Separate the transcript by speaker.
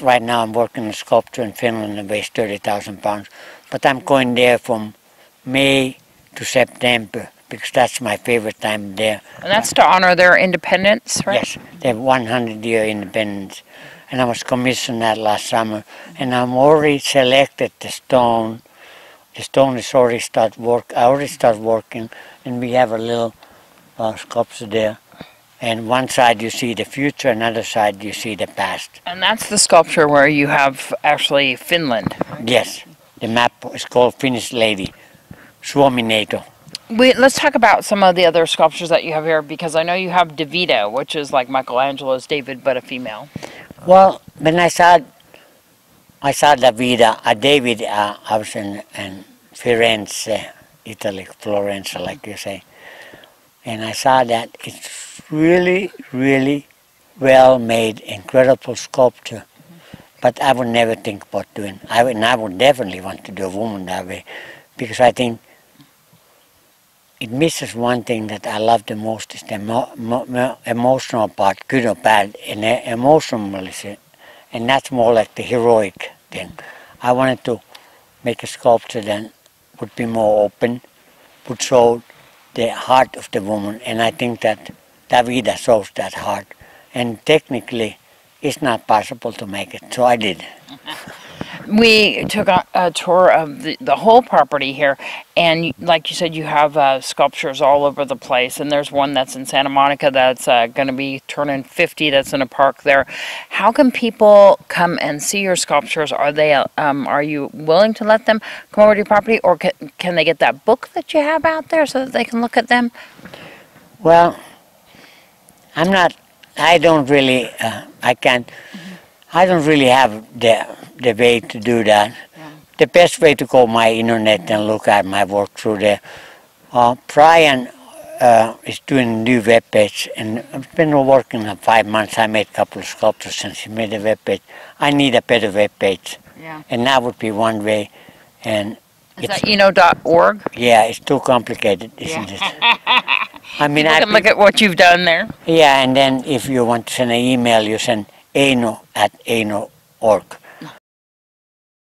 Speaker 1: right now I'm working on a sculpture in Finland that weighs 30,000 pounds. But I'm going there from May to September because that's my favorite time there.
Speaker 2: And that's to honor their independence, right?
Speaker 1: Yes, their 100-year independence. And I was commissioned that last summer. And I'm already selected the stone. The stone is already I already start working, and we have a little sculpture there. And one side you see the future, another side you see the past.
Speaker 2: And that's the sculpture where you have actually Finland.
Speaker 1: Yes, the map is called Finnish Lady, Suomi-neito.
Speaker 2: Let's talk about some of the other sculptures that you have here, because I know you have Davida, which is like Michelangelo's David, but a female.
Speaker 1: Well, when I saw Davida, David, I was in Firenze, Italy, Florence, like you say. And I saw that it's really, really well made, incredible sculpture. But I would never think about doing. I would definitely want to do a woman that way, because I think it misses one thing that I love the most is the emotional part, good or bad, and emotionalism, and that's more like the heroic thing. I wanted to make a sculpture that would be more open, would show the heart of the woman, and I think that Davida shows that heart. And technically, it's not possible to make it, so I did.
Speaker 2: We took a tour of the whole property here, and like you said, you have sculptures all over the place, and there's one that's in Santa Monica that's going to be turning 50, that's in a park there. How can people come and see your sculptures? Are you willing to let them come over to your property, or can they get that book that you have out there so that they can look at them?
Speaker 1: Well, I don't really have the way to do that. Yeah. The best way to go my internet and look at my work through there. Brian is doing a new web page, and I've been working for 5 months. I made a couple of sculptures since he made a web page. I need a better web page, and that would be one way. And
Speaker 2: is that .org?
Speaker 1: Yeah, it's too complicated, isn't it? I mean,
Speaker 2: you can look at what you've done there.
Speaker 1: Yeah, and then if you want to send an email, you send Eino@eino.org.